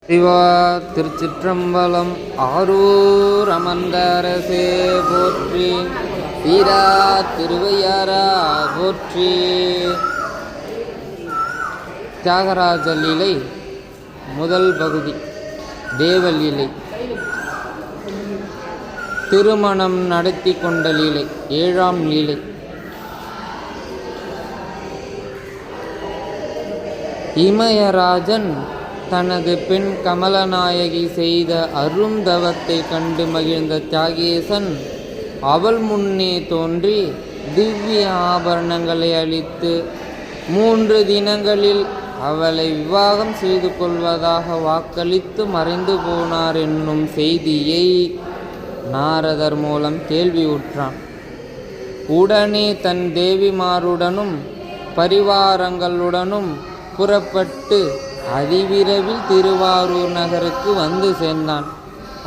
சிவா திருச்சிற்றம்பலம். ஆரூர் அமர்ந்தரசே போற்றி, சீரா திருவையாரா போற்றி. தியாகராஜ லீலை முதல் பகுதி. தேவலீலை. திருமணம் நடத்தி கொண்ட லீலை. ஏழாம் லீலை. இமயராஜன் தனது பெண் கமலநாயகி செய்த அருந்தவத்தை கண்டு மகிழ்ந்த தியாகேசன் அவள் முன்னே தோன்றி திவ்ய ஆபரணங்களை அளித்து 3 தினங்களில் அவளை விவாகம் செய்து கொள்வதாக வாக்களித்து மறைந்து போனார் என்னும் செய்தியை நாரதர் மூலம் கேள்வியுற்றான். உடனே தன் தேவிமாருடனும் பரிவாரங்களுடனும் புறப்பட்டு அதிவிரைவில் திருவாரூர் நகருக்கு வந்து சேர்ந்தான்.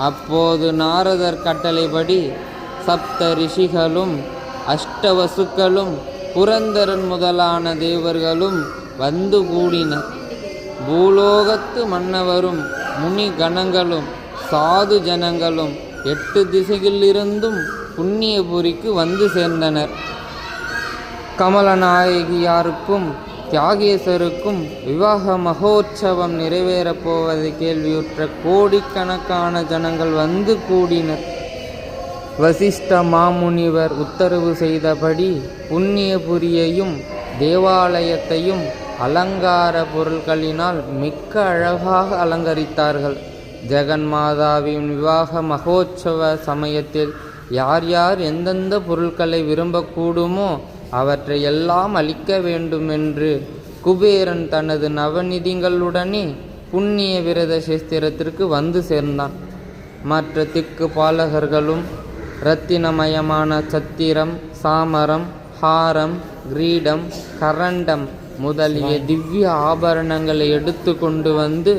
அப்போது நாரதர் கட்டளைப்படி சப்த ரிஷிகளும் அஷ்டவசுக்களும் புரந்தரன் முதலான தேவர்களும் வந்து கூடினர். பூலோகத்து மன்னவரும் முனி கணங்களும் சாது ஜனங்களும் 8 திசைகளிலிருந்தும் புண்ணியபுரிக்கு வந்து சேர்ந்தனர். கமலநாயகியாருக்கும் தியாகேசருக்கும் விவாக மகோற்சவம் நிறைவேறப் போவதை கேள்வியுற்ற கோடிக்கணக்கான ஜனங்கள் வந்து கூடினர். வசிஷ்ட மாமுனிவர் உத்தரவு செய்தபடி புண்ணியபுரியையும் தேவாலயத்தையும் அலங்கார பொருட்களினால் மிக்க அழகாக அலங்கரித்தார்கள். ஜெகன்மாதாவின் விவாக மகோற்சவ சமயத்தில் யார் யார் எந்தெந்த பொருட்களை விரும்பக்கூடுமோ அவற்றை எல்லாம் அளிக்க வேண்டும் என்று குபேரன் தனது நவநிதிகளுடனே புண்ணிய விரத சேஸ்திரத்திற்கு வந்து சேர்ந்தான். மற்ற திக்கு பாலகர்களும் இரத்தினமயமான சத்திரம், சாமரம், ஹாரம், கிரீடம், கரண்டம் முதலிய திவ்ய ஆபரணங்களை எடுத்து கொண்டு வந்து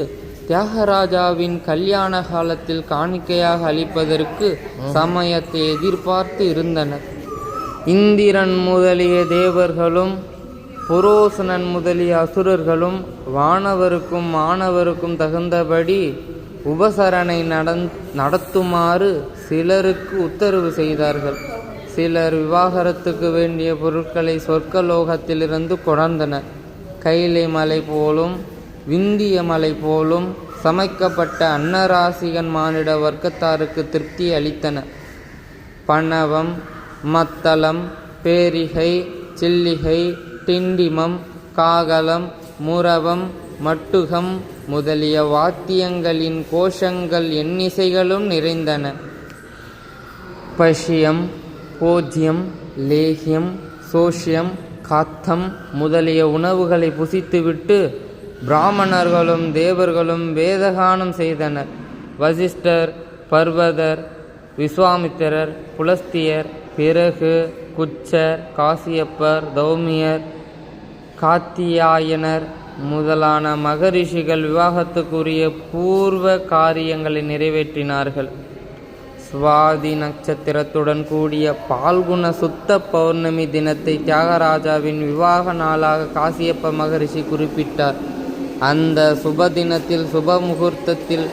தியாகராஜாவின் கல்யாண காலத்தில் காணிக்கையாக அளிப்பதற்கு சமயத்தை எதிர்பார்த்து இருந்தனர். இந்திரன் முதலிய தேவர்களும் புரோசனன் முதலிய அசுரர்களும் வானவருக்கும் மாணவருக்கும் தகுந்தபடி உபசரணை நடத்துமாறு சிலருக்கு உத்தரவு செய்தார்கள். சிலர் விவாகரத்துக்கு வேண்டிய பொருட்களை சொர்க்கலோகத்திலிருந்து கொணர்ந்தனர். கைலை மலை போலும் விந்திய மலை போலும் சமைக்கப்பட்ட அன்னராசிகன் மானிட வர்க்கத்தாருக்கு திருப்தி அளித்தனர். பணவம், மத்தளம், பேரிகை, சில்லிகை, டிண்டிமம், காகலம், முரவம், மட்டுகம் முதலிய வாத்தியங்களின் கோஷங்கள் எண்ணிசைகளும் நிறைந்தன. பஷ்யம், போஜ்யம், லேகியம், சோஷ்யம், காத்தம் முதலிய உணவுகளை புசித்துவிட்டு பிராமணர்களும் தேவர்களும் வேதகானம் செய்தனர். வசிஷ்டர், பர்வதர், விஸ்வாமித்திரர், புலஸ்தியர், பிறகு குச்சர், காசியப்பர், தௌமியர், காத்தியாயனர் முதலான மகரிஷிகள் விவாகத்துக்குரிய பூர்வ காரியங்களை நிறைவேற்றினார்கள். சுவாதி நட்சத்திரத்துடன் கூடிய பால்குண சுத்த பௌர்ணமி தினத்தை தியாகராஜாவின் விவாக நாளாக காசியப்ப மகரிஷி குறிப்பிட்டார். அந்த சுப தினத்தில் சுப முகூர்த்தத்தில்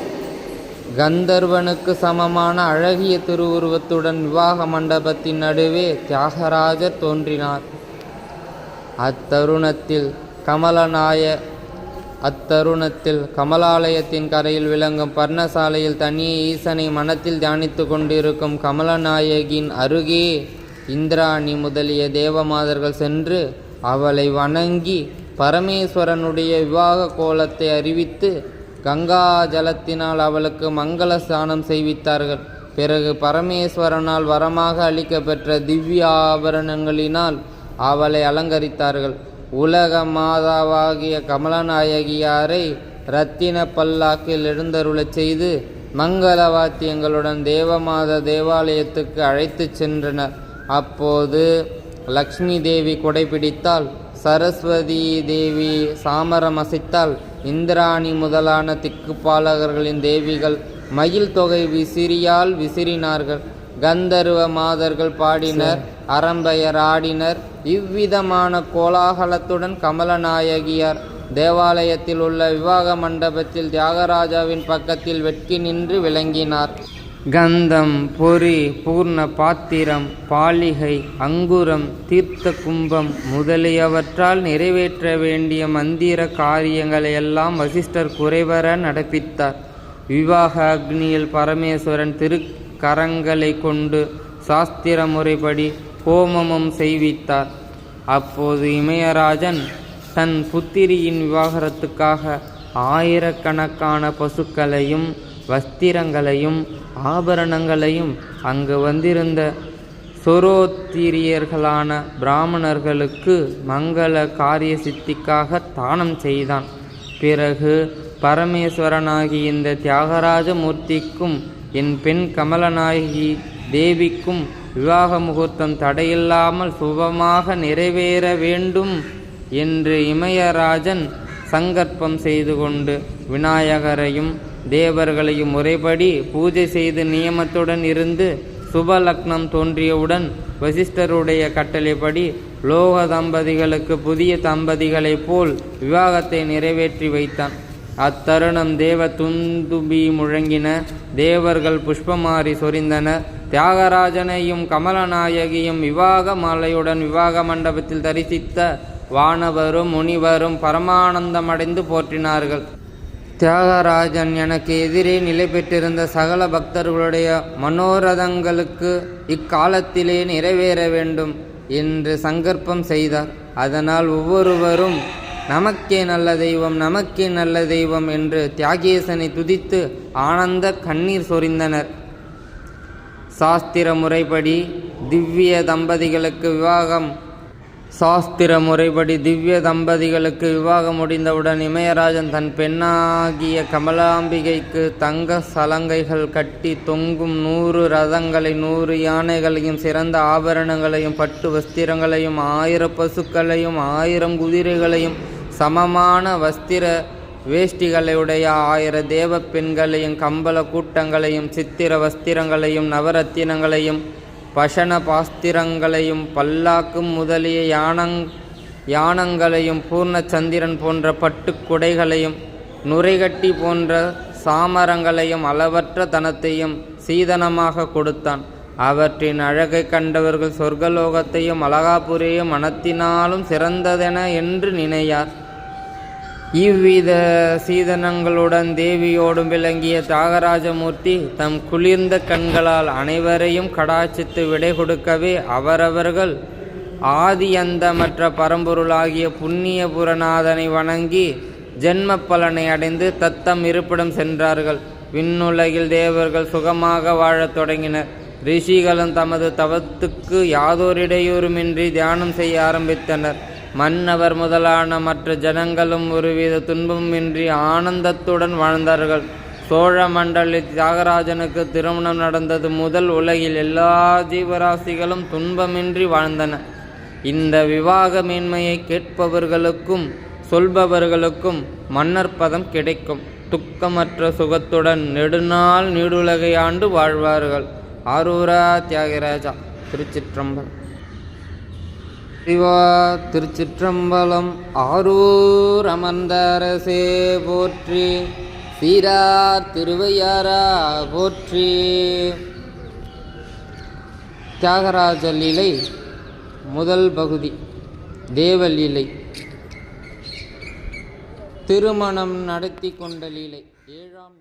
கந்தர்வனுக்கு சமமான அழகிய திருவுருவத்துடன் விவாக மண்டபத்தின் நடுவே தியாகராஜர் தோன்றினார். அத்தருணத்தில் கமலாலயத்தின் கரையில் விளங்கும் பர்ணசாலையில் தனியே ஈசனை மனத்தில் தியானித்து கொண்டிருக்கும் கமலநாயகின் அருகே இந்திராணி முதலிய தேவமாதர்கள் சென்று அவளை வணங்கி பரமேஸ்வரனுடைய விவாக கோலத்தை அறிவித்து கங்கா ஜலத்தினால் அவளுக்கு மங்கள ஸ்நானம் செய்வித்தார்கள். பிறகு பரமேஸ்வரனால் வரமாக அளிக்கப்பெற்ற திவ்ய ஆபரணங்களினால் அவளை அலங்கரித்தார்கள். உலக மாதாவாகிய கமலநாயகியாரை இரத்தின பல்லாக்கில் எழுந்தருளச் செய்து மங்கள வாத்தியங்களுடன் தேவமாத தேவாலயத்துக்கு அழைத்து சென்றனர். அப்போது லக்ஷ்மி தேவி கொடைபிடித்தாள், சரஸ்வதி தேவி சாமரம் அசைத்தாள், இந்திராணி முதலான திக்குப்பாலகர்களின் தேவிகள் மயில் தொகை விசிறியால் விசிறினார்கள். கந்தர்வ மாதர்கள் பாடினர், அரம்பையர் ஆடினர். இவ்விதமான கோலாகலத்துடன் கமலநாயகியார் தேவாலயத்தில் உள்ள விவாக மண்டபத்தில் தியாகராஜாவின் பக்கத்தில் வெட்கி நின்று விளங்கினார். கந்தம், பொறி, பூர்ண பாத்திரம், பாலிகை, அங்குரம், தீர்த்த கும்பம் முதலியவற்றால் நிறைவேற்ற வேண்டிய மந்திர காரியங்களையெல்லாம் வசிஷ்டர் குறைவர நடப்பித்தார். விவாக அக்னியில் பரமேஸ்வரன் திருக்கரங்களை கொண்டு சாஸ்திர முறைப்படி ஹோமமும் செய்வித்தார். அப்போது இமயராஜன் தன் புத்திரியின் விவாகரத்துக்காக ஆயிரக்கணக்கான பசுக்களையும் வஸ்திரங்களையும் ஆபரணங்களையும் அங்கு வந்திருந்த சொரோத்திரியர்களான பிராமணர்களுக்கு மங்கள காரிய சித்திக்காக தானம் செய்தான். பிறகு பரமேஸ்வரனாகி இந்த தியாகராஜ மூர்த்திக்கும் என் பெண் கமலநாயகி தேவிக்கும் விவாக முகூர்த்தம் தடையில்லாமல் சுபமாக நிறைவேற வேண்டும் என்று இமயராஜன் சங்கற்பம் செய்து கொண்டு விநாயகரையும் தேவர்களையும் முறைப்படி பூஜை செய்து நியமத்துடன் இருந்து சுபலக்னம் தோன்றியவுடன் வசிஷ்டருடைய கட்டளைப்படி லோக தம்பதிகளுக்கு புதிய தம்பதிகளைப் போல் விவாகத்தை நிறைவேற்றி வைத்தான். அத்தருணம் தேவ துந்துபி முழங்கின, தேவர்கள் புஷ்பமாரி சொரிந்தனர். தியாகராஜனையும் கமலநாயகியும் விவாக மாலையுடன் விவாக மண்டபத்தில் தரிசித்த வானவரும் முனிவரும் பரமானந்தமடைந்து போற்றினார்கள். தியாகராஜன் எனக்கு எதிரே நிலை பெற்றிருந்த சகல பக்தர்களுடைய மனோரதங்களுக்கு இக்காலத்திலே நிறைவேற வேண்டும் என்று சங்கற்பம் செய்தார். அதனால் ஒவ்வொருவரும் நமக்கே நல்ல தெய்வம், நமக்கே நல்ல தெய்வம் என்று தியாகேசனை துதித்து ஆனந்த கண்ணீர் சொரிந்தனர். சாஸ்திர முறைப்படி திவ்ய தம்பதிகளுக்கு விவாகம் முடிந்தவுடன் இமயராஜன் தன் பெண்ணாகிய கமலாம்பிகைக்கு தங்க சலங்கைகள் கட்டி தொங்கும் 100 ரதங்களை, 100 யானைகளையும், சிறந்த ஆபரணங்களையும், பட்டு வஸ்திரங்களையும், 1000 பசுக்களையும், 1000 குதிரைகளையும், சமமான வஸ்திர வேஷ்டிகளையுடைய 1000 தேவ பெண்களையும், கம்பள கூட்டங்களையும், சித்திர வஸ்திரங்களையும், நவரத்தினங்களையும், பஷண பாஸ்திரங்களையும், பல்லாக்கும் முதலிய யானங்களையும், பூர்ணச்சந்திரன் போன்ற பட்டுக்குடைகளையும், நுரைகட்டி போன்ற சாமரங்களையும், அளவற்ற தனத்தையும் சீதனமாக கொடுத்தான். அவற்றின் அழகை கண்டவர்கள் சொர்க்கலோகத்தையும் அலகாபுரியையும் மனத்தினாலும் சிறந்ததென என்று நினையார். இவ்வித சீதனங்களுடன் தேவியோடும் விளங்கிய தியாகராஜமூர்த்தி தம் குளிர்ந்த கண்களால் அனைவரையும் கடாட்சித்து விடை கொடுக்கவே அவரவர்கள் ஆதியந்தமற்ற பரம்பொருளாகிய புண்ணியபுரநாதனை வணங்கி ஜென்ம பலனை அடைந்து தத்தம் இருப்பிடம் சென்றார்கள். விண்ணுலகில் தேவர்கள் சுகமாக வாழத் தொடங்கினர். ரிஷிகளும் தமது தவத்துக்கு யாதோரிடையூறுமின்றி தியானம் செய்ய ஆரம்பித்தனர். மன்னவர் முதலான மற்ற ஜனங்களும் ஒருவித துன்பமின்றி ஆனந்தத்துடன் வாழ்ந்தார்கள். சோழ மண்டலில் தியாகராஜனுக்கு திருமணம் நடந்தது முதல் உலகில் எல்லா ஜீவராசிகளும் துன்பமின்றி வாழ்ந்தன. இந்த விவாக மேன்மையை கேட்பவர்களுக்கும் சொல்பவர்களுக்கும் மன்னர் பதம் கிடைக்கும். துக்கமற்ற சுகத்துடன் நெடுநாள் நீடுலகை ஆண்டு வாழ்வார்கள். ஆரூரா தியாகராஜா. திருச்சிற்றம்பலம். சிவா திருச்சிற்றம்பலம். ஆரூர் அமர்ந்தரசே போற்றி, சீரார் திருவையாரா போற்றி. தியாகராஜ லீலை முதல் பகுதி. தேவலீலை. திருமணம் நடத்தி கொண்ட லீலை. 7ஆம்